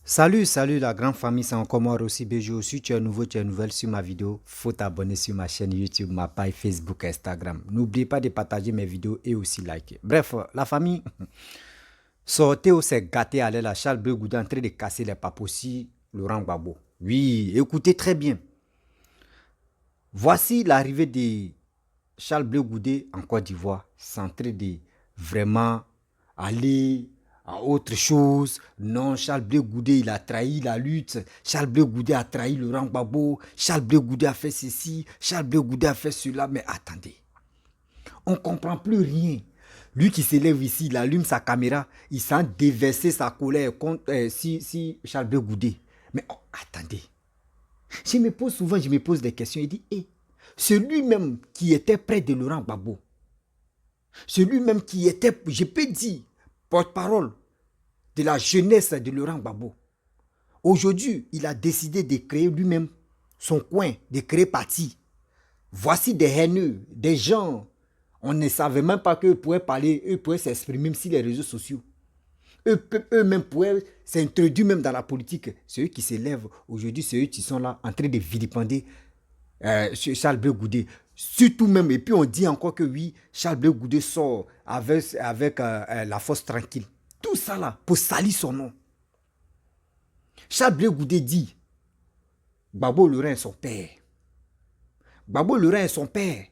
Salut la grande famille, c'est encore moi Rossi Bejo. Si tu es nouveau, tu es nouvelle sur ma vidéo, faut t'abonner sur ma chaîne YouTube, ma page Facebook, Instagram. N'oublie pas de partager mes vidéos et aussi liker. Bref, la famille, Sortez s'est gâté à la Charles Bleu Goudé en train de casser les papossis Laurent Gbagbo. Oui, écoutez très bien. Voici l'arrivée de Charles Bleu Goudé en Côte d'Ivoire. C'est en train de vraiment aller à autre chose. Non, Charles Bleu Goudé, il a trahi la lutte. Charles Bleu Goudé a trahi Laurent Gbagbo. Charles Bleu Goudé a fait ceci. Charles Bleu Goudé a fait cela. Mais attendez, on ne comprend plus rien. Lui qui s'élève ici, il allume sa caméra, il sent déverser sa colère contre si Charles Bleu Goudé. Mais oh, attendez, je me pose des questions. Il dit, celui-même qui était près de Laurent Gbagbo, celui-même qui était, je peux dire, porte-parole de la jeunesse de Laurent Gbagbo, aujourd'hui, il a décidé de créer lui-même son coin, de créer parti. Voici des haineux, des gens. On ne savait même pas qu'eux pouvaient parler, eux pouvaient s'exprimer même sur les réseaux sociaux. Eux-mêmes pouvaient s'introduire même dans la politique. C'est eux qui s'élèvent aujourd'hui, c'est eux qui sont là en train de vilipender Charles Bleu Goudé. Surtout même, et puis on dit encore que oui, Charles Bleu Goudé sort avec la force tranquille. Tout ça là, pour salir son nom. Charles Bleu Goudé dit, Gbagbo Laurent est son père. Gbagbo Laurent est son père.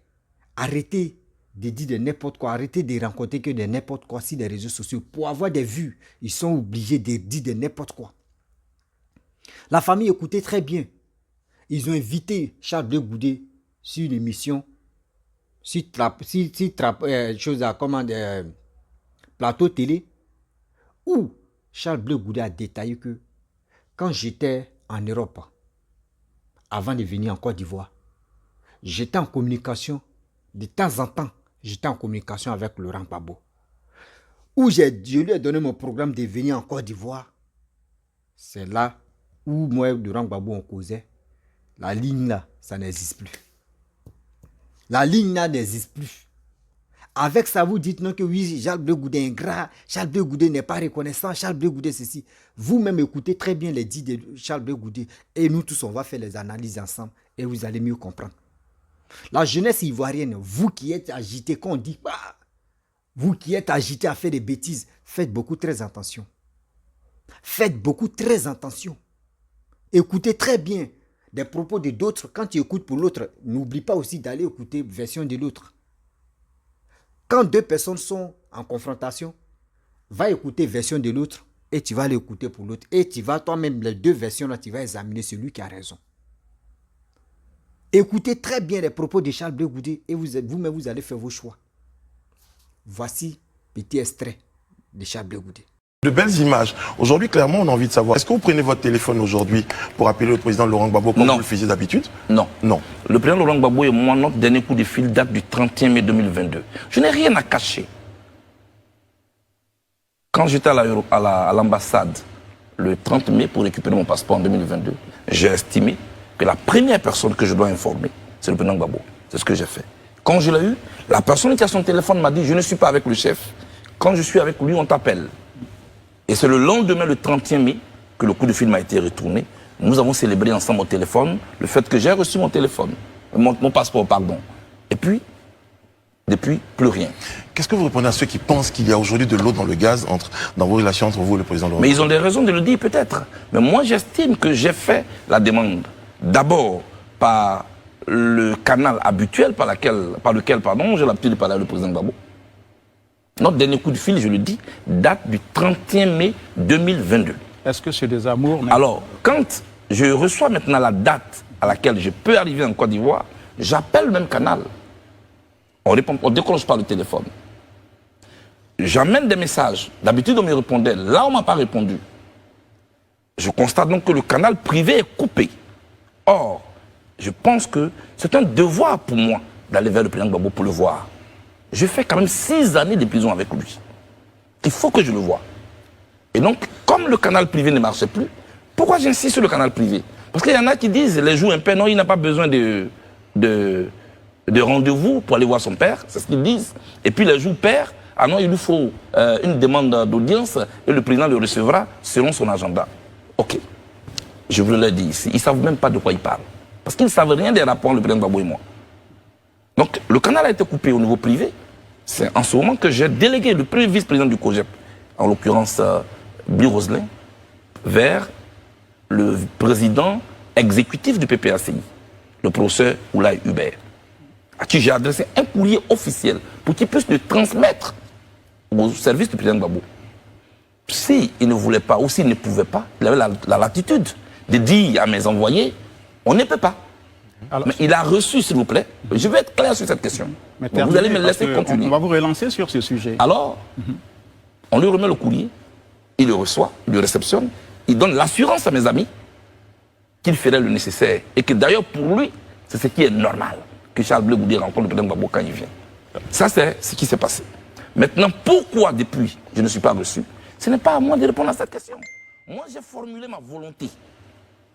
Arrêtez de dire de n'importe quoi, arrêtez de rencontrer que de n'importe quoi sur les réseaux sociaux. Pour avoir des vues, ils sont obligés de dire de n'importe quoi. La famille écoutait très bien. Ils ont invité Charles Bleu Goudé sur une émission, plateau télé, où Charles Bleu Goudé a détaillé que quand j'étais en Europe, avant de venir en Côte d'Ivoire, j'étais en communication de temps en temps. J'étais en communication avec Laurent Gbagbo. Où je lui ai donné mon programme de venir en Côte d'Ivoire. C'est là où moi et Laurent Gbagbo on causait. La ligne là, ça n'existe plus. La ligne là n'existe plus. Avec ça, vous dites non que oui, Charles Bleu Goudé est ingrat, Charles Bleu Goudé n'est pas reconnaissant, Charles Bleu Goudé ceci. Vous-même écoutez très bien les dits de Charles Bleu Goudé et nous tous on va faire les analyses ensemble et vous allez mieux comprendre. La jeunesse ivoirienne, vous qui êtes agité, qu'on dit, vous qui êtes agité à faire des bêtises, faites beaucoup très attention. Faites beaucoup très attention. Écoutez très bien des propos de d'autres. Quand tu écoutes pour l'autre, n'oublie pas aussi d'aller écouter la version de l'autre. Quand deux personnes sont en confrontation, va écouter la version de l'autre et tu vas l'écouter pour l'autre. Et tu vas toi-même, les deux versions-là, tu vas examiner celui qui a raison. Écoutez très bien les propos de Charles Bleu Goudé et vous-même vous allez faire vos choix. Voici petit extrait de Charles Bleu Goudé. De belles images. Aujourd'hui, clairement, on a envie de savoir, est-ce que vous prenez votre téléphone aujourd'hui pour appeler le président Laurent Gbagbo comme vous le faisiez d'habitude? Non. Non. Le président Laurent Gbagbo et moi, notre dernier coup de fil date du 31 mai 2022. Je n'ai rien à cacher. Quand j'étais à l'ambassade le 30 mai pour récupérer mon passeport en 2022, j'ai estimé que la première personne que je dois informer, c'est le président Gbagbo. C'est ce que j'ai fait. Quand je l'ai eu, la personne qui a son téléphone m'a dit, je ne suis pas avec le chef. Quand je suis avec lui, on t'appelle. Et c'est le lendemain, le 31 mai, que le coup de fil m'a été retourné. Nous avons célébré ensemble au téléphone le fait que j'ai reçu mon téléphone, mon passeport, pardon. Et puis, depuis, plus rien. Qu'est-ce que vous répondez à ceux qui pensent qu'il y a aujourd'hui de l'eau dans le gaz dans vos relations entre vous et le président Laurent? Mais ils ont des raisons de le dire peut-être. Mais moi, j'estime que j'ai fait la demande. D'abord, par le canal habituel par lequel j'ai l'habitude de parler avec le président Gbagbo. Notre dernier coup de fil, je le dis, date du 31 mai 2022. Est-ce que c'est des amours? Alors, quand je reçois maintenant la date à laquelle je peux arriver en Côte d'Ivoire, j'appelle le même canal. On décroche pas le téléphone. J'amène des messages. D'habitude, on me répondait. Là, on ne m'a pas répondu. Je constate donc que le canal privé est coupé. Or, je pense que c'est un devoir pour moi d'aller vers le président Gbagbo pour le voir. Je fais quand même 6 années de prison avec lui. Il faut que je le voie. Et donc, comme le canal privé ne marchait plus, pourquoi j'insiste sur le canal privé? Parce qu'il y en a qui disent, les jours impairs, non, il n'a pas besoin de rendez-vous pour aller voir son père, c'est ce qu'ils disent. Et puis les jours pairs, non, il lui faut une demande d'audience et le président le recevra selon son agenda. Ok. Je vous le dis ici. Ils ne savent même pas de quoi ils parlent. Parce qu'ils ne savent rien des rapports, le président Gbagbo et moi. Donc, le canal a été coupé au niveau privé. C'est en ce moment que j'ai délégué le premier vice-président du COGEP, en l'occurrence Bill Roselin, vers le président exécutif du PPACI, le professeur Oulaye Hubert, à qui j'ai adressé un courrier officiel pour qu'il puisse le transmettre au service du président Gbagbo. S'il ne voulait pas ou s'il ne pouvait pas, il avait la latitude de dire à mes envoyés, on ne peut pas. Alors, mais il a reçu, s'il vous plaît, je vais être clair sur cette question. Vous allez me laisser continuer. On va vous relancer sur ce sujet. Alors, on lui remet le courrier, il le reçoit, il le réceptionne, il donne l'assurance à mes amis qu'il ferait le nécessaire. Et que d'ailleurs, pour lui, c'est ce qui est normal que Charles Blé Goudé rencontre le président Gbagbo quand il vient. Ça, c'est ce qui s'est passé. Maintenant, pourquoi depuis je ne suis pas reçu? Ce n'est pas à moi de répondre à cette question. Moi, j'ai formulé ma volonté.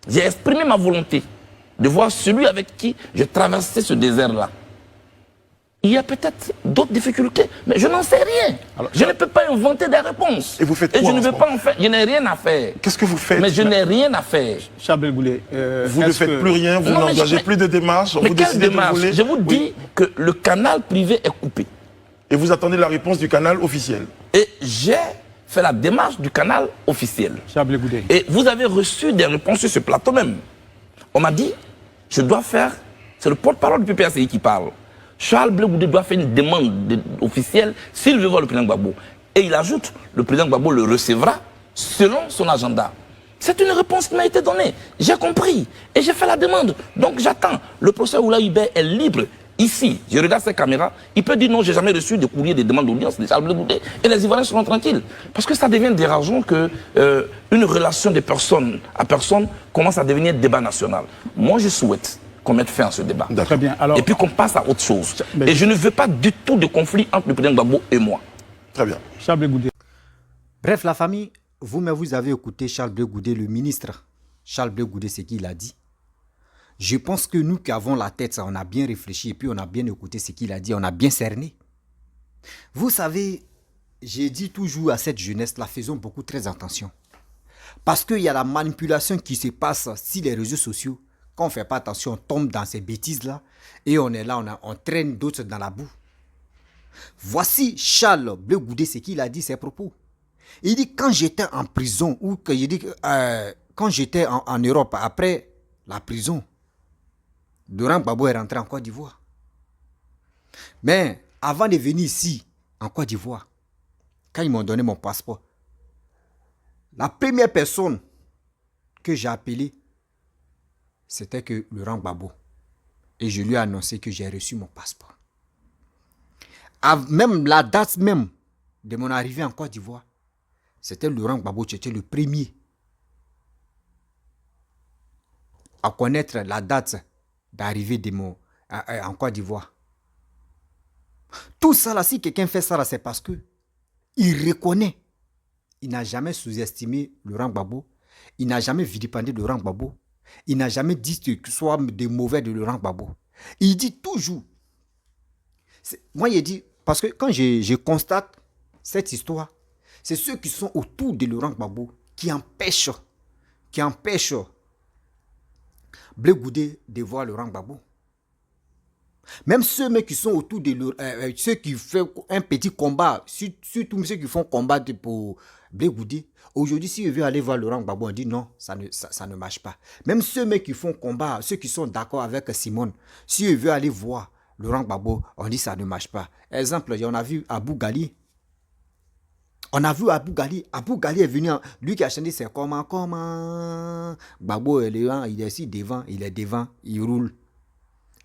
J'ai exprimé ma volonté de voir celui avec qui je traversais ce désert-là. Il y a peut-être d'autres difficultés, mais je n'en sais rien. Alors, je ne peux pas inventer des réponses. Et vous faites quoi? Et je ne veux pas en faire. Je n'ai rien à faire. Qu'est-ce que vous faites? Mais je n'ai rien à faire. Charles Goulet, vous ne faites plus rien, vous n'engagez plus de démarches. Mais vous quelle décidez démarche? de voler. Je vous dis que le canal privé est coupé. Et vous attendez la réponse du canal officiel. Et j'ai fait la démarche du canal officiel. Charles Goulet. Et vous avez reçu des réponses sur ce plateau même. On m'a dit, je dois faire, c'est le porte-parole du PPACI qui parle. Charles Blé Goudé doit faire une demande officielle s'il veut voir le président Gbagbo. Et il ajoute, le président Gbagbo le recevra selon son agenda. C'est une réponse qui m'a été donnée. J'ai compris et j'ai fait la demande. Donc j'attends. Le professeur Oulaye Hubert est libre. Ici, je regarde ces caméras, il peut dire non, j'ai jamais reçu de courrier de demande d'audience de Charles Blé Goudé et les Ivoiriens seront tranquilles. Parce que ça devient dérangeant que une relation de personne à personne commence à devenir débat national. Moi, je souhaite qu'on mette fin à ce débat. Très bien. Alors, et puis qu'on passe à autre chose. Et je ne veux pas du tout de conflit entre le président Gbagbo et moi. Très bien. Charles Blé Goudé. Bref, la famille, vous-même, vous avez écouté Charles Blé Goudé, le ministre. Charles Blé Goudé, ce qu'il a dit. Je pense que nous qui avons la tête, on a bien réfléchi et puis on a bien écouté ce qu'il a dit, on a bien cerné. Vous savez, j'ai dit toujours à cette jeunesse-là, faisons beaucoup très attention. Parce qu'il y a la manipulation qui se passe sur les réseaux sociaux. Quand on ne fait pas attention, on tombe dans ces bêtises-là et on est là, on traîne d'autres dans la boue. Voici Charles Blé Goudé, ce qu'il a dit, ses propos. Il dit, quand j'étais en prison, ou que il dit, quand j'étais en Europe, après la prison, Laurent Gbagbo est rentré en Côte d'Ivoire. Mais avant de venir ici, en Côte d'Ivoire, quand ils m'ont donné mon passeport, la première personne que j'ai appelée, c'était que Laurent Gbagbo. Et je lui ai annoncé que j'ai reçu mon passeport. Même la date même de mon arrivée en Côte d'Ivoire, c'était Laurent Gbagbo qui était le premier à connaître la date d'arrivée de en Côte d'Ivoire. Tout ça là, si quelqu'un fait ça là, c'est parce que il reconnaît. Il n'a jamais sous-estimé Laurent Gbagbo. Il n'a jamais vilipendé Laurent Gbagbo. Il n'a jamais dit que ce soit de mauvais de Laurent Gbagbo. Il dit toujours. Moi, il dit, parce que quand je constate cette histoire, c'est ceux qui sont autour de Laurent Gbagbo qui empêchent Blé Goudé de voir Laurent Gbagbo. Même ceux qui sont autour de ceux qui font un petit combat, surtout ceux qui font combat pour Blé Goudé, aujourd'hui, s'ils veulent aller voir Laurent Gbagbo, on dit non, ça ne marche pas. Même ceux qui font combat, ceux qui sont d'accord avec Simone, s'ils veulent aller voir Laurent Gbagbo, on dit ça ne marche pas. Exemple, on a vu Abou Gali. Abou Gali est venu, lui qui a chanté c'est comment. Gbagbo, il est ici devant, il roule.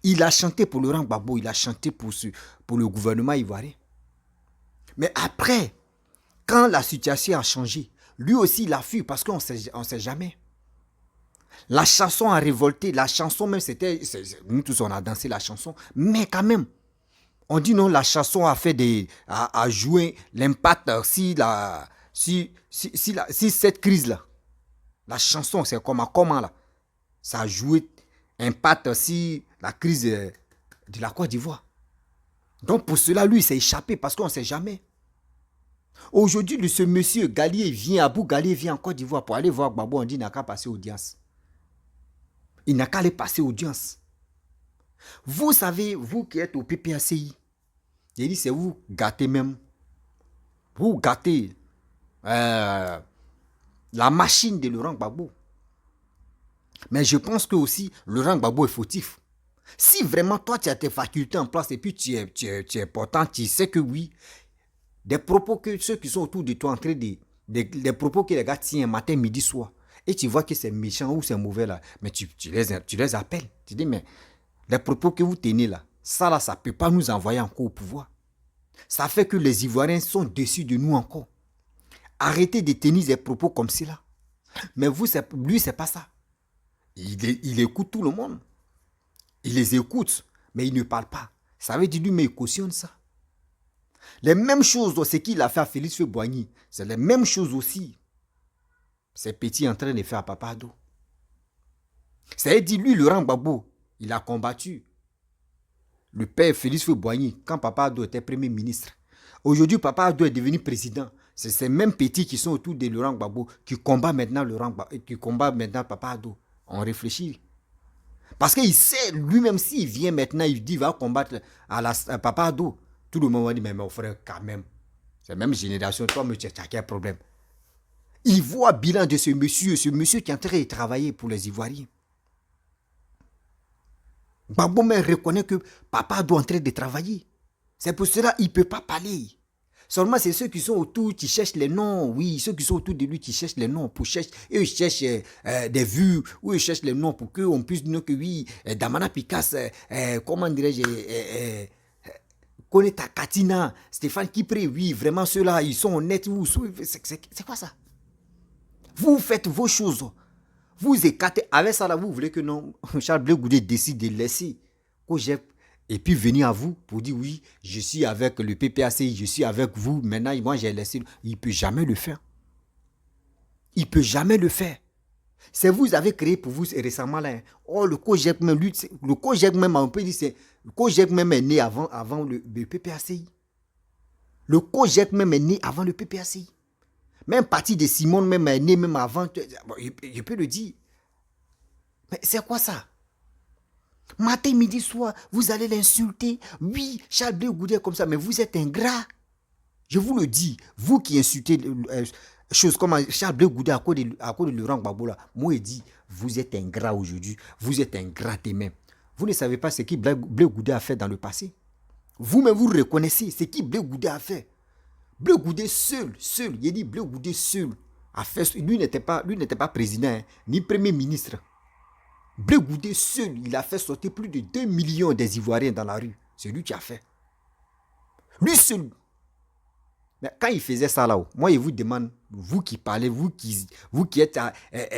Il a chanté pour Laurent Gbagbo, il a chanté pour le gouvernement ivoirien. Mais après, quand la situation a changé, lui aussi il a fui parce qu'on ne sait jamais. La chanson a révolté, la chanson même c'était, nous tous on a dansé la chanson, mais quand même, on dit non, la chanson a fait a joué l'impact si cette crise-là, la chanson c'est comment là, ça a joué impact si la crise de la Côte d'Ivoire. Donc pour cela, lui, il s'est échappé parce qu'on ne sait jamais. Aujourd'hui, ce monsieur Galier vient, Abou Galier vient en Côte d'Ivoire pour aller voir Gbagbo. On dit qu'il n'a qu'à passer audience. Il n'a qu'à aller passer audience. Vous savez, vous qui êtes au PPACI, j'ai dit c'est vous gâtez même. Vous gâtez la machine de Laurent Gbagbo. Mais je pense que aussi Laurent Gbagbo est fautif. Si vraiment toi tu as tes facultés en place et puis tu es important, tu sais que oui, des propos que ceux qui sont autour de toi en train des propos que les gars tiennent matin, midi, soir, et tu vois que c'est méchant ou c'est mauvais là, mais tu les appelles. Tu dis mais les propos que vous tenez là, ça ne peut pas nous envoyer encore au pouvoir. Ça fait que les Ivoiriens sont déçus de nous encore. Arrêtez de tenir des propos comme cela. Mais lui, c'est pas ça. Il écoute tout le monde. Il les écoute, mais il ne parle pas. Ça veut dire lui, mais il cautionne ça. Les mêmes choses, ce qu'il a fait à Félix Houphouët-Boigny, c'est les mêmes choses aussi. Ces petits en train de faire à Papa Ado. Ça veut dire lui, Laurent Gbagbo, il a combattu le père Félix Houphouët-Boigny quand Papa Ado était premier ministre. Aujourd'hui, Papa Ado est devenu président. C'est ces mêmes petits qui sont autour de Laurent Gbagbo qui combattent maintenant Papa Ado. On réfléchit. Parce qu'il sait, lui-même, s'il vient maintenant, il dit qu'il va combattre à Papa Ado. Tout le monde va dire, mais mon frère, quand même, c'est la même génération, toi, mais tu as quel problème? Il voit le bilan de ce monsieur qui est en train de travailler pour les Ivoiriens. Gbagbo même reconnaît que Papa Ado est en train de travailler. C'est pour cela qu'il ne peut pas parler. Seulement, c'est ceux qui sont autour qui cherchent les noms. Oui, ceux qui sont autour de lui qui cherchent les noms. Eux, ils cherchent des vues. Ou ils cherchent les noms pour qu'on puisse dire que oui, Damana Picasso, comment dirais-je, Koneta Katina, Stéphane Kipré, oui, vraiment ceux-là, ils sont honnêtes. C'est quoi ça? Vous faites vos choses. Vous écartez. Avec ça, là, vous voulez que non, Charles Blé Goudé décide de laisser Kojek et puis venir à vous pour dire oui, je suis avec le PPACI, je suis avec vous, maintenant moi j'ai laissé. Il ne peut jamais le faire. Il ne peut jamais le faire. C'est vous avez créé pour vous récemment là. Oh, le Kojek même, le Kojek même, on peut dire, le Kojek même est né avant le PPACI. Le Kojek même est né avant le PPACI. Même parti de Simone même est né même avant. Je peux le dire. Mais c'est quoi ça? Matin, midi, soir, vous allez l'insulter. Oui, Charles Blé Goudé comme ça, mais vous êtes ingrat. Je vous le dis, vous qui insultez choses comme Charles Blé Goudé à cause de Laurent Gbagbo là, moi je dis, vous êtes ingrat aujourd'hui, vous êtes ingrat même. Vous ne savez pas ce que Blé Goudé a fait dans le passé. Vous-même, vous reconnaissez ce que Blé Goudé a fait. Blé Goudé seul, il dit Blé Goudé seul a fait, lui n'était pas président, hein, ni premier ministre. Blé Goudé seul, il a fait sortir plus de 2 millions des Ivoiriens dans la rue. C'est lui qui a fait. Lui seul. Mais quand il faisait ça là-haut, moi je vous demande, vous qui parlez, vous qui êtes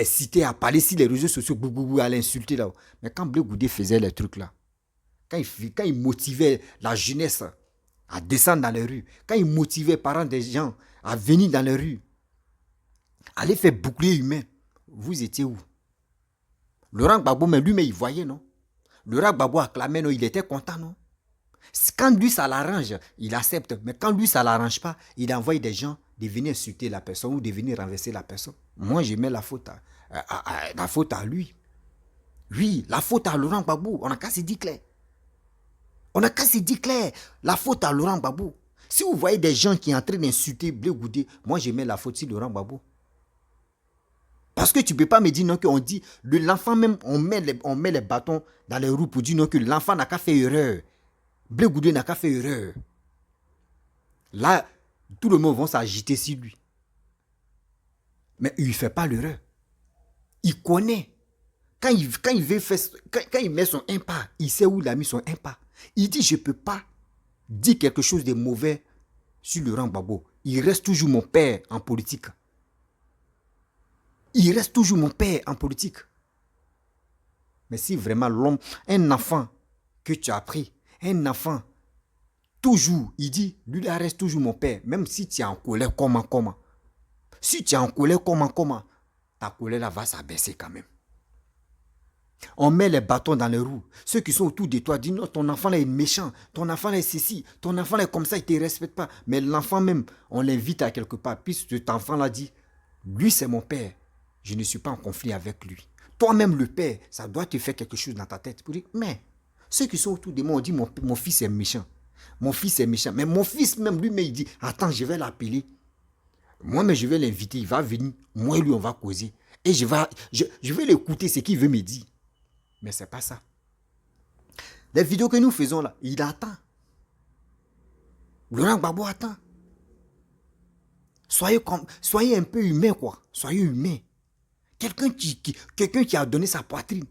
cité à parler sur les réseaux sociaux, à l'insulter là-haut. Mais quand Blé Goudé faisait les trucs là, quand il motivait la jeunesse à descendre dans les rues, quand il motivait les parents des gens à venir dans les rues, à aller faire bouclier humain, vous étiez où? Laurent Gbagbo, mais lui, mais il voyait, non? Laurent Gbagbo acclamait, non? Il était content, non? Quand lui, ça l'arrange, il accepte. Mais quand lui, ça ne l'arrange pas, il envoie des gens de venir insulter la personne ou de venir renverser la personne. Moi, je mets la faute à lui. Oui, la faute à Laurent Gbagbo. On n'a qu'à se dire clair. On n'a qu'à se dire clair. La faute à Laurent Gbagbo. Si vous voyez des gens qui sont en train d'insulter Blé Goudé, moi, je mets la faute sur Laurent Gbagbo. Parce que tu ne peux pas me dire non qu'on dit, l'enfant même, on met les bâtons dans les roues pour dire non que l'enfant n'a qu'à faire erreur. Blé Goudé n'a qu'à faire erreur. Là, tout le monde va s'agiter sur lui. Mais il ne fait pas l'erreur. Il connaît. Quand il met son impact, il sait où il a mis son impact. Il dit, je ne peux pas dire quelque chose de mauvais sur Laurent Gbagbo. Il reste toujours mon père en politique. Il reste toujours mon père en politique. Mais si vraiment l'homme, un enfant que tu as pris, un enfant, toujours, il dit, lui, il reste toujours mon père. Même si tu es en colère, comment? Si tu es en colère, comment? Ta colère là va s'abaisser quand même. On met les bâtons dans les roues. Ceux qui sont autour de toi disent non, ton enfant là est méchant, ton enfant là est ceci, ton enfant là est comme ça, il ne te respecte pas. Mais l'enfant même, on l'invite à quelque part. Puis cet enfant là dit, lui c'est mon père, je ne suis pas en conflit avec lui. Toi-même le père, ça doit te faire quelque chose dans ta tête. Pour dire, mais ceux qui sont autour de moi, on dit mon fils est méchant. Mon fils est méchant. Mais mon fils même lui-même, il dit, attends, je vais l'appeler. Moi, mais je vais l'inviter, il va venir. Moi et lui, on va causer. Et je vais l'écouter, ce qu'il veut me dire. Mais ce n'est pas ça. Les vidéos que nous faisons là, il attend. Laurent Gbagbo attend. Soyez un peu humain, quoi. Soyez humain. Quelqu'un qui a donné sa poitrine.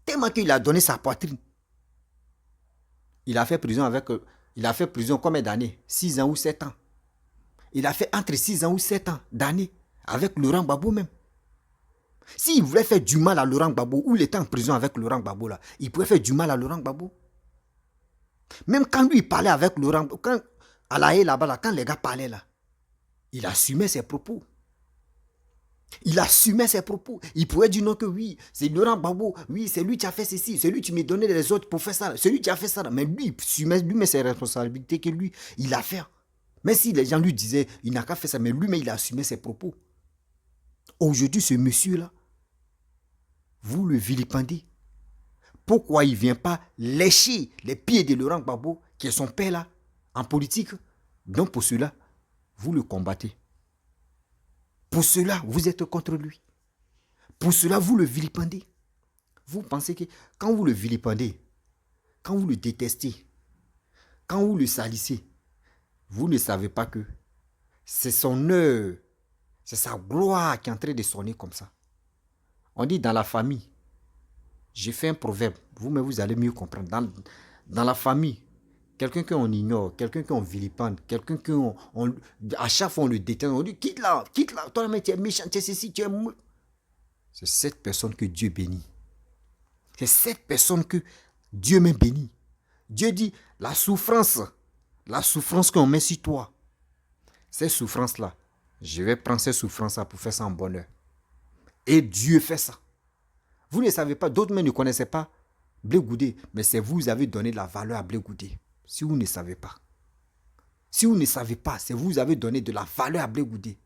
Tellement qu'il a donné sa poitrine. Il a fait prison combien d'années? 6 ans ou 7 ans. Il a fait entre 6 ans ou 7 ans d'années avec Laurent Gbagbo même. S'il voulait faire du mal à Laurent Gbagbo, ou il était en prison avec Laurent Gbagbo là, il pouvait faire du mal à Laurent Gbagbo. Même quand lui il parlait avec Laurent, quand à la haie là-bas, là, quand les gars parlaient là, il assumait ses propos. Il assumait ses propos. Il pouvait dire non que oui, c'est Laurent Gbagbo, oui, c'est lui qui a fait ceci, c'est lui qui me donnait les autres pour faire ça, c'est lui qui a fait ça. Mais lui, il met ses responsabilités que lui, il a fait. Même si les gens lui disaient, il n'a qu'à faire ça, mais lui-même, il a assumé ses propos. Aujourd'hui, ce monsieur-là, vous le vilipendez. Pourquoi il ne vient pas lécher les pieds de Laurent Gbagbo, qui est son père là, en politique? Donc pour cela, vous le combattez. Pour cela, vous êtes contre lui. Pour cela, vous le vilipendez. Vous pensez que quand vous le vilipendez, quand vous le détestez, quand vous le salissez, vous ne savez pas que c'est son heure, c'est sa gloire qui est en train de sonner comme ça. On dit dans la famille, j'ai fait un proverbe, vous-même vous allez mieux comprendre. Dans la famille, quelqu'un qu'on ignore, quelqu'un qu'on vilipende, quelqu'un qu'on... À chaque fois on le déteste, on dit quitte là, toi mais tu es méchant, tu es ceci, tu es... C'est cette personne que Dieu bénit. C'est cette personne que Dieu me bénit. Dieu dit, la souffrance qu'on met sur toi, ces souffrances-là, je vais prendre ces souffrances-là pour faire ça en bonheur. Et Dieu fait ça. Vous ne savez pas, d'autres même ne connaissaient pas Blé Goudé, mais c'est vous qui avez donné de la valeur à Blé Goudé. Si vous ne savez pas. Si vous ne savez pas, c'est vous qui avez donné de la valeur à Blé Goudé.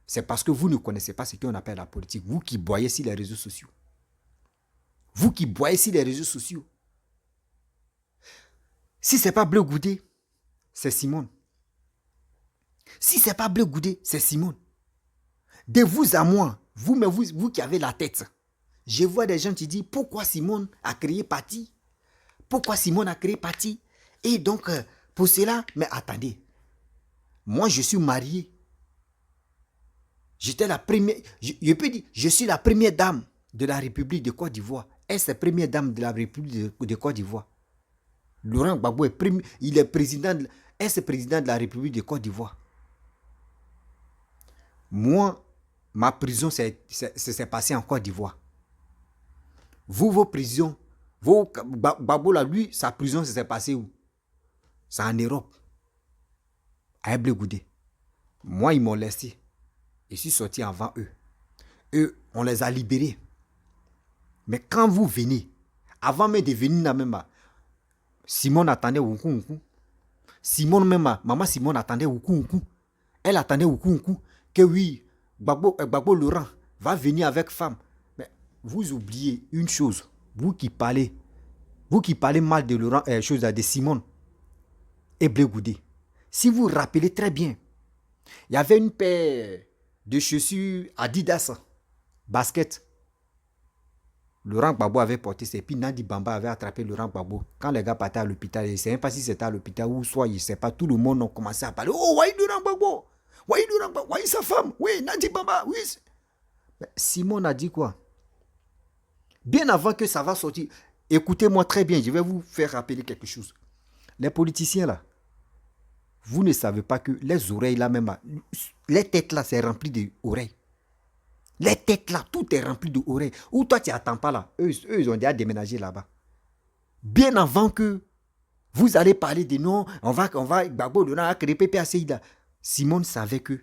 C'est parce que vous ne connaissez pas ce qu'on appelle la politique. Vous qui boyez sur les réseaux sociaux. Vous qui boyez sur les réseaux sociaux. Si ce n'est pas Blé Goudé, c'est Simone. Si ce n'est pas Blé Goudé, c'est Simone. De vous à moi, vous qui avez la tête, je vois des gens qui disent pourquoi Simone a créé parti. Pourquoi Simone a créé parti. Et donc, pour cela, mais attendez. Moi, je suis marié. J'étais la première, je peux dire, je suis la première dame de la République de Côte d'Ivoire. Elle, c'est la première dame de la République de Côte d'Ivoire. Laurent Gbagbo il est président, est président de la République de Côte d'Ivoire. Moi, ma prison s'est passée en Côte d'Ivoire. Vous, vos prisons, Gbagbo là, lui, sa prison s'est passée où? C'est en Europe. À Blé Goudé. Moi, ils m'ont laissé. Je suis sorti avant eux. Eux, on les a libérés. Mais quand vous venez, avant même de venir là même, Simone attendait Oukou. Simone même, maman Simone attendait Oukou. Elle attendait Oukou. Que oui, Gbagbo Laurent va venir avec femme. Mais vous oubliez une chose. Vous qui parlez mal de Laurent, de Simone et Blé Goudé. Si vous vous rappelez très bien, il y avait une paire de chaussures Adidas, basket. Laurent Gbagbo avait porté ses puis Nadi Bamba avait attrapé Laurent Gbagbo. Quand les gars partaient à l'hôpital, je ne sais même pas si c'était à l'hôpital ou soit, je ne sais pas, tout le monde a commencé à parler. Oh, oui, Laurent Gbagbo. Oui, Laurent Gbagbo. Oui, sa femme. Oui, Nadi Bamba. Oui. Mais Simone a dit quoi? Bien avant que ça va sortir, écoutez-moi très bien, je vais vous faire rappeler quelque chose. Les politiciens là, vous ne savez pas que les oreilles là même, les têtes là, c'est rempli d'oreilles. Les têtes là, tout est rempli d'oreilles. Ou toi, tu n'attends pas là. Eux, ils ont déjà déménagé là-bas. Bien avant que vous allez parler de non, on va, Gbagbo, Laurent a créé PPACI là. Simone savait que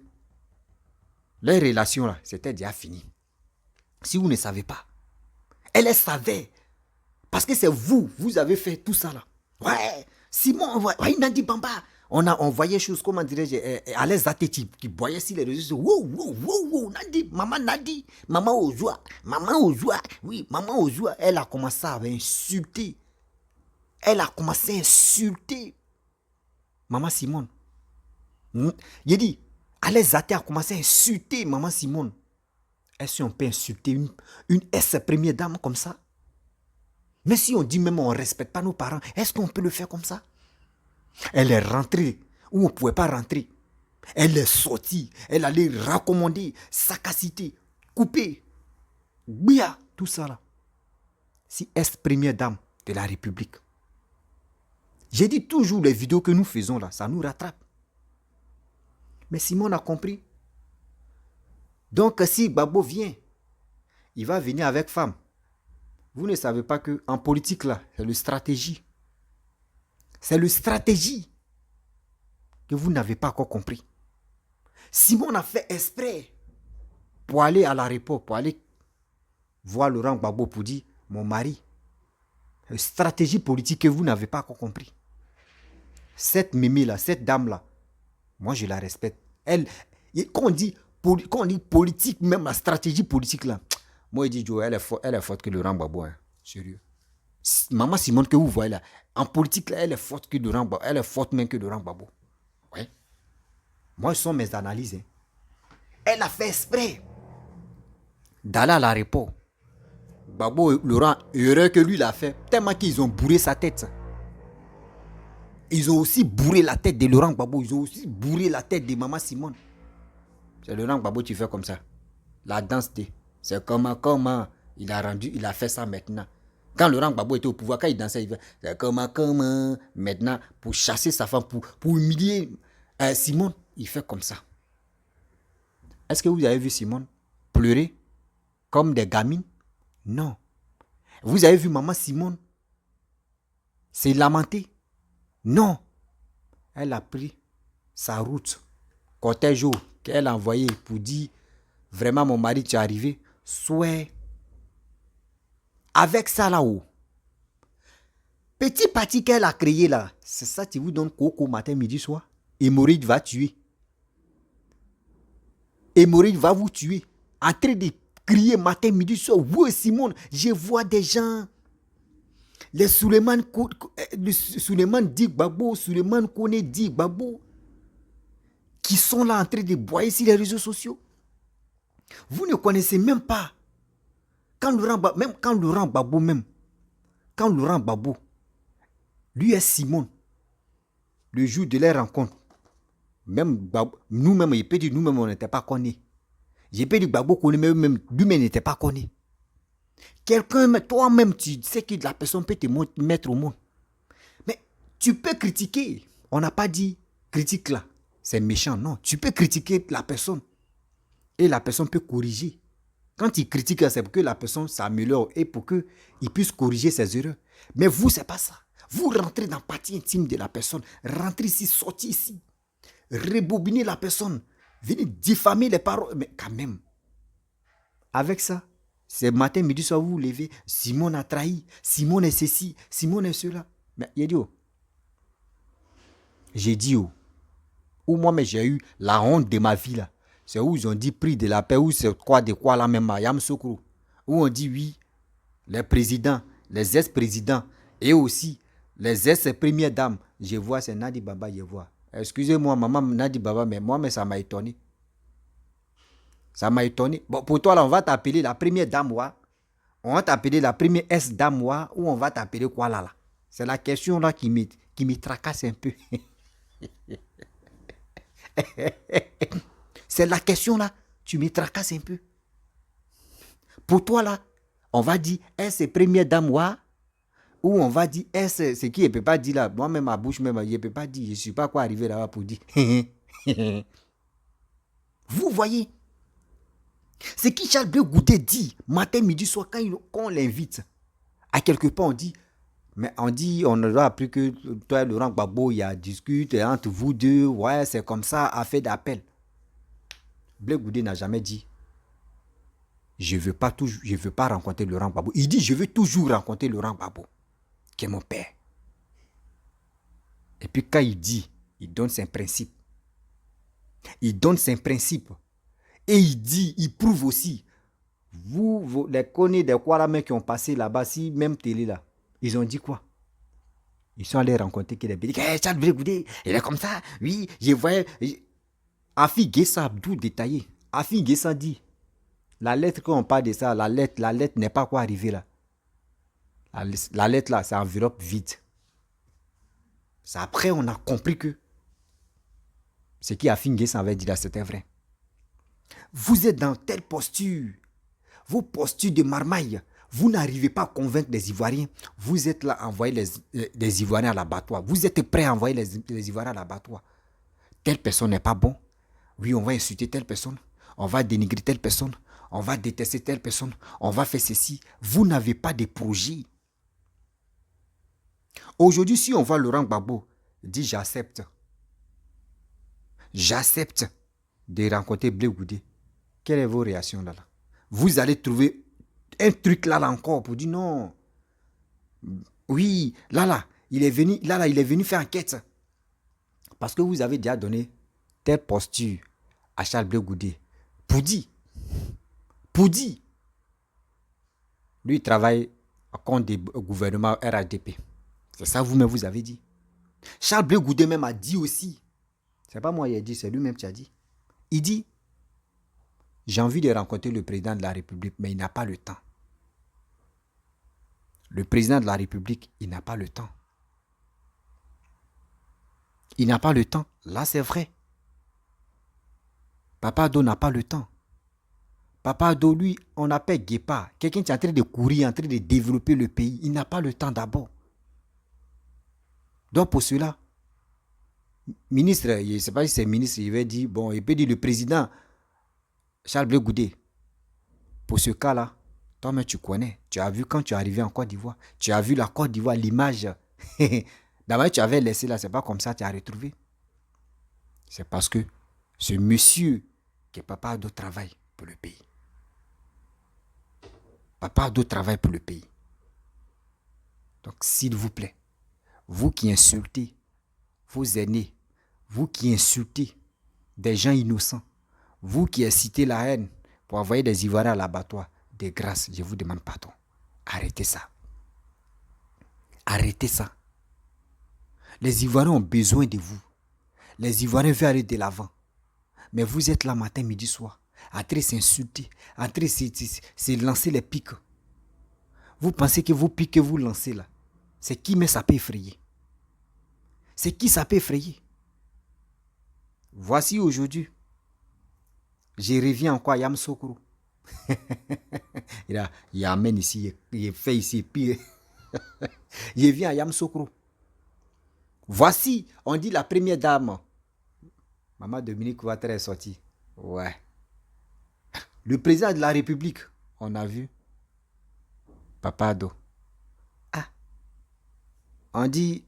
les relations là, c'était déjà fini. Si vous ne savez pas, Elle savait. Parce que c'est vous avez fait tout ça là. Ouais, Simon, ouais, Nadi Bamba. On voyait choses, comment dirais-je, à l'aise athlétique, qui voyaient sur les réseaux sociaux. Wow, Nadi, maman au joie, oui, maman au joie. Elle a commencé à insulter. Maman Simone. Il dit, à l'aise athlétique a commencé à insulter maman Simone. Est-ce qu'on peut insulter une ex-première dame comme ça? Mais si on dit même on ne respecte pas nos parents, est-ce qu'on peut le faire comme ça? Elle est rentrée où on ne pouvait pas rentrer. Elle est sortie. Elle allait raccommoder, sagacité, couper, bia, tout ça là. Si ex-première dame de la République. J'ai dit toujours les vidéos que nous faisons là, ça nous rattrape. Mais Simon a compris. Donc si Gbagbo vient, il va venir avec femme. Vous ne savez pas qu'en politique, là, c'est le stratégie. C'est le stratégie que vous n'avez pas encore compris. Simon a fait exprès pour aller à l'aéroport, pour aller voir Laurent Gbagbo pour dire, mon mari, une stratégie politique que vous n'avez pas encore compris. Cette mémé-là, cette dame-là, moi je la respecte. Elle, quand on dit politique, même la stratégie politique là, moi je dis, Joe, elle est forte que Laurent Gbagbo, hein. Sérieux. Maman Simone que vous voyez là, en politique là, elle est forte que Laurent Gbagbo, elle est forte même que Laurent Gbagbo. Ouais. Moi, ce sont mes analyses. Hein. Elle a fait exprès d'aller à l'aéroport. Gbagbo, Laurent, heureux que lui l'a fait, tellement qu'ils ont bourré sa tête. Ils ont aussi bourré la tête de Laurent Gbagbo, ils ont aussi bourré la tête de maman Simone. C'est Laurent Gbagbo qui fait comme ça. La danse de... C'est comment il a fait ça maintenant. Quand Laurent Gbagbo était au pouvoir, quand il dansait, il fait c'est comment maintenant pour chasser sa femme, pour humilier Simone, il fait comme ça. Est-ce que vous avez vu Simone pleurer comme des gamines? Non. Vous avez vu maman Simone s'est lamentée? Non. Elle a pris sa route, cortège qu'elle a envoyé pour dire vraiment mon mari tu es arrivé. Soit avec ça là-haut. Petit parti qu'elle a créé là, c'est ça qui vous donne coco matin, midi, soir. Hémorroïde va tuer. Hémorroïde va vous tuer. En train de crier matin, midi, soir. Oui, Simone, je vois des gens. Les Suleiman dit Gbagbo, Suleiman Kone dit Gbagbo, qui sont là en train de boyer sur les réseaux sociaux. Vous ne connaissez même pas. Quand Laurent Gbagbo, lui et Simone, le jour de leur rencontre, même nous-mêmes, il peut dire nous-mêmes, on n'était pas connus. J'ai peut dire Gbagbo connaît même lui-même n'était pas connu. Quelqu'un, toi-même, tu sais que la personne peut te mettre au monde. Mais tu peux critiquer. On n'a pas dit critique là, c'est méchant, non. Tu peux critiquer la personne. Et la personne peut corriger. Quand il critique, c'est pour que la personne s'améliore et pour qu'il puisse corriger ses erreurs. Mais vous, c'est pas ça. Vous rentrez dans la partie intime de la personne. Rentrez ici, sortez ici. Rebobinez la personne. Venez diffamer les paroles. Mais quand même, avec ça, c'est matin, midi, soir, vous vous levez. Simone a trahi. Simone est ceci. Simone est cela. Mais il dit, oh. J'ai dit, oh. Ou moi, mais j'ai eu la honte de ma vie là. C'est où ils ont dit prix de la paix, ou c'est quoi de quoi là même, Yam Sokro. Où on dit oui, les présidents, les ex-présidents et aussi les ex-premières dames. Je vois, c'est Nadi Baba, je vois. Excusez-moi, maman Nadi Baba, mais moi, mais ça m'a étonné. Ça m'a étonné. Bon, pour toi, là, on va t'appeler la première dame, ouais. On va t'appeler la première ex-dame, ouais, ou on va t'appeler quoi là. C'est la question là qui me tracasse un peu. C'est la question là, tu me tracasses un peu. Pour toi là, on va dire, est-ce première dame ou on va dire, est-ce ce qui ne peut pas dire là, moi-même ma bouche même, je ne peux pas dire, je ne suis pas quoi arriver là-bas pour dire. Vous voyez, ce qui Charles Blé Goudé dit, matin, midi, soir, quand on l'invite, à quelque part on dit, mais on aura appris que toi et Laurent Gbagbo, il y a discuté entre vous deux, ouais, c'est comme ça, affaire d'appel. Blé Goudé n'a jamais dit je veux pas rencontrer Laurent Gbagbo. Il dit, je veux toujours rencontrer Laurent Gbagbo, qui est mon père. Et puis quand il dit, il donne ses principes. Il donne ses principes. Et il dit, il prouve aussi. Vous les connaissez des Kouaramais qui ont passé là-bas, si même télé là, ils ont dit quoi? Ils sont allés rencontrer qui les bédis. Hey, Charles Blé Goudé, il est comme ça. Oui, je voyais. Afi Guessa Abdou détaillé. Afi Guessa dit, la lettre, quand on parle de ça, la lettre n'est pas quoi arriver là. La lettre là, c'est enveloppe vide. C'est après on a compris que ce qu'Afi Guessa avait dit là, c'était vrai. Vous êtes dans telle posture, vos postures de marmaille, vous n'arrivez pas à convaincre les Ivoiriens. Vous êtes là à envoyer les Ivoiriens à l'abattoir. Vous êtes prêts à envoyer les Ivoiriens à l'abattoir. Telle personne n'est pas bon. Oui, on va insulter telle personne. On va dénigrer telle personne. On va détester telle personne. On va faire ceci. Vous n'avez pas de projet. Aujourd'hui, si on voit Laurent Gbagbo dit j'accepte. J'accepte de rencontrer Blé Goudé. Quelle est vos réactions là? Vous allez trouver un truc là encore pour dire non. Oui, il est venu faire enquête. Parce que vous avez déjà donné telle posture à Charles Blé Goudé. Pour dire. Lui, il travaille à compte du gouvernement RHDP. C'est ça vous-même vous avez dit. Charles Blé Goudé même a dit aussi. C'est pas moi qui ai dit, c'est lui-même qui a dit. Il dit, j'ai envie de rencontrer le président de la République, mais il n'a pas le temps. Le président de la République, il n'a pas le temps. Il n'a pas le temps. Là, c'est vrai. Papa Ado n'a pas le temps. Papa Ado, lui, on appelle Guépard. Quelqu'un qui est en train de courir, en train de développer le pays. Il n'a pas le temps d'abord. Donc, pour cela, ministre, je ne sais pas si c'est ministre, il va dire, bon, il peut dire le président Charles Blé Goudé. Pour ce cas-là, toi-même tu connais. Tu as vu quand tu es arrivé en Côte d'Ivoire. Tu as vu la Côte d'Ivoire, l'image. D'abord, tu avais laissé là, c'est pas comme ça que tu as retrouvé. C'est parce que ce monsieur qui est Papa Ado travaille pour le pays. Papa Ado travaille pour le pays. Donc, s'il vous plaît, vous qui insultez vos aînés, vous qui insultez des gens innocents, vous qui incitez la haine pour envoyer des Ivoiriens à l'abattoir, de grâce, je vous demande pardon. Arrêtez ça. Arrêtez ça. Les Ivoiriens ont besoin de vous. Les Ivoiriens veulent aller de l'avant. Mais vous êtes là matin, midi, soir, en train de s'insulter, en train de se lancer les pics. Vous pensez que vos pics que vous lancez là, c'est qui, mais ça peut effrayer. C'est qui ça peut effrayer. Voici aujourd'hui, je reviens encore à Yamoussoukro. il amène ici, il fait ici, puis je viens à Yamoussoukro. Voici, on dit la première dame. Maman Dominique Ouattara est sortie. Ouais. Le président de la République, on a vu. Papa Ado. Ah. On dit,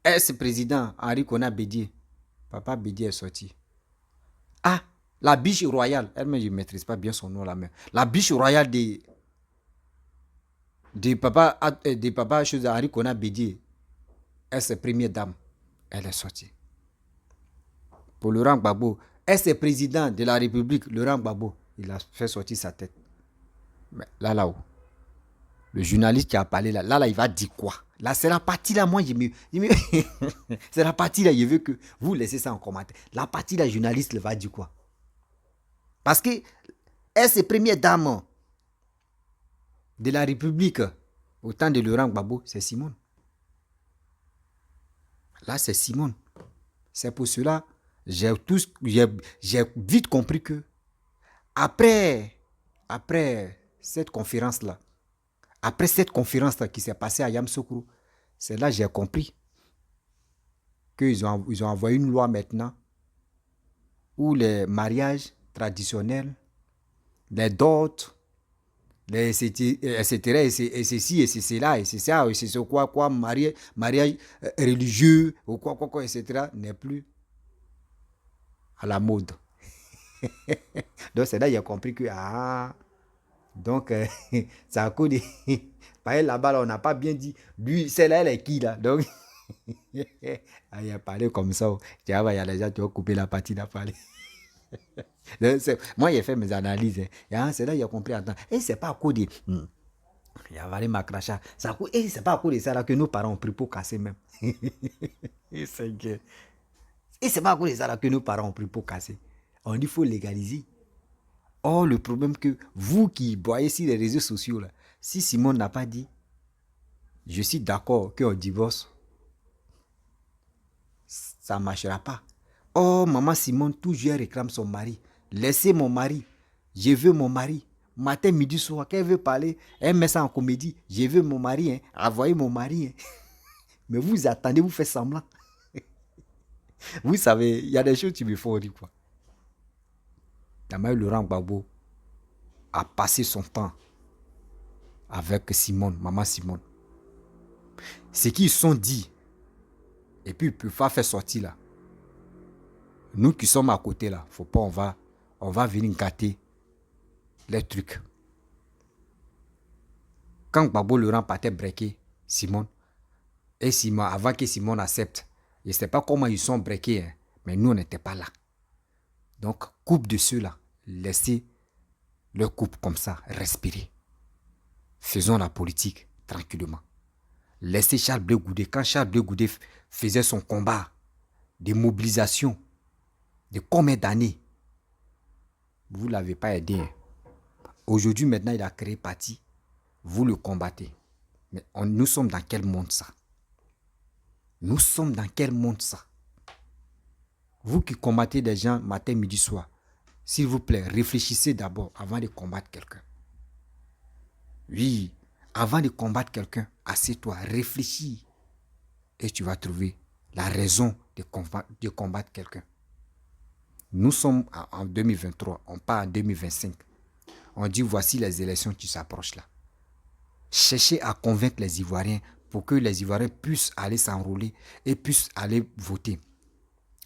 ex-président Henri Konan Bédié. Papa Bédié est sorti. Ah, la biche royale. Elle-même, je ne maîtrise pas bien son nom là, mais la biche royale de papa Henri Konan Bédié. Ex-première dame. Elle est sortie. Pour Laurent Gbagbo, ex-président de la République, Laurent Gbagbo, il a fait sortir sa tête. Mais là-haut, le journaliste qui a parlé là, il va dire quoi? Là, c'est la partie là, moi, c'est la partie là, je veux que vous laissez ça en commentaire. La partie là, le journaliste, il va dire quoi? Parce que, ex-première dame de la République, au temps de Laurent Gbagbo, c'est Simone. Là, c'est Simone. C'est pour cela, j'ai vite compris que après cette conférence-là, qui s'est passée à Yamoussoukro, c'est là que j'ai compris qu'ils ont envoyé une loi maintenant où les mariages traditionnels, les dots, etc., et ceci, et c'est cela, et c'est ça, et c'est quoi, mariage religieux, ou quoi, etc., n'est plus à la mode. Donc c'est là qu'il a compris que, donc c'est à cause de... Par exemple, là-bas, là, on n'a pas bien dit, lui, celle-là, elle est qui là? Donc, il a parlé comme ça. Il y a les gens qui ont coupé la partie, il a parlé. Moi, j'ai fait mes analyses. C'est là qu'il a compris, attends, et c'est pas à cause de... Il a avalé ma crachat. Et c'est pas à cause de ça là, que nos parents ont pris pour casser même. Et c'est pas à cause de ça là, que nos parents ont pris pour casser. On dit qu'il faut légaliser. Or, le problème que vous qui voyez sur les réseaux sociaux, là, si Simone n'a pas dit, je suis d'accord qu'on divorce, ça ne marchera pas. Or, maman Simone, toujours réclame son mari. Laissez mon mari. Je veux mon mari. Matin, midi, soir, qu'elle veut parler, elle met ça en comédie. Je veux mon mari. Envoyez mon mari. Mais vous attendez, vous faites semblant. Vous savez, il y a des choses qui me font rire, quoi. Laurent Gbagbo a passé son temps avec Simone, maman Simone. Ce qu'ils sont dit, et puis ils ne peuvent pas faire sortir là. Nous qui sommes à côté là, faut pas, on va venir gâter les trucs. Quand Gbagbo Laurent partait breaker Simone, et Simone, avant que Simone accepte, je ne sais pas comment ils sont breakés, hein, mais nous on n'était pas là. Donc, coupe de ceux-là, laissez le couple comme ça, respirer. Faisons la politique tranquillement. Laissez Charles Blé Goudé. Quand Charles Blé Goudé faisait son combat de mobilisation, de combien d'années, vous ne l'avez pas aidé. Hein. Aujourd'hui, maintenant, il a créé parti. Vous le combattez. Mais nous sommes dans quel monde ça? Nous sommes dans quel monde ça? Vous qui combattez des gens matin, midi, soir, s'il vous plaît, réfléchissez d'abord avant de combattre quelqu'un. Oui, avant de combattre quelqu'un, assieds-toi, réfléchis. Et tu vas trouver la raison de combattre quelqu'un. Nous sommes en 2023, on part en 2025. On dit voici les élections qui s'approchent là. Cherchez à convaincre les Ivoiriens pour que les Ivoiriens puissent aller s'enrôler et puissent aller voter.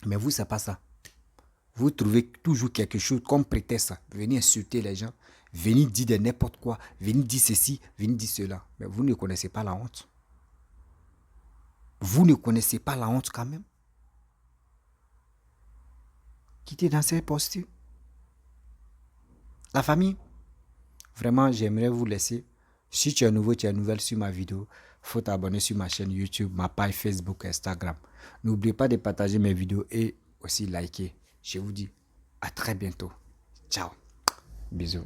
Mais vous, c'est pas ça. Vous trouvez toujours quelque chose comme prétexte. Venez insulter les gens, venez dire de n'importe quoi, venez dire ceci, venez dire cela. Mais vous ne connaissez pas la honte. Vous ne connaissez pas la honte quand même. Quittez dans cette posture. La famille, vraiment, j'aimerais vous laisser. Si tu es nouveau, tu es nouvelle sur ma vidéo, il faut t'abonner sur ma chaîne YouTube, ma page Facebook, Instagram. N'oubliez pas de partager mes vidéos et aussi liker. Je vous dis à très bientôt. Ciao. Bisous.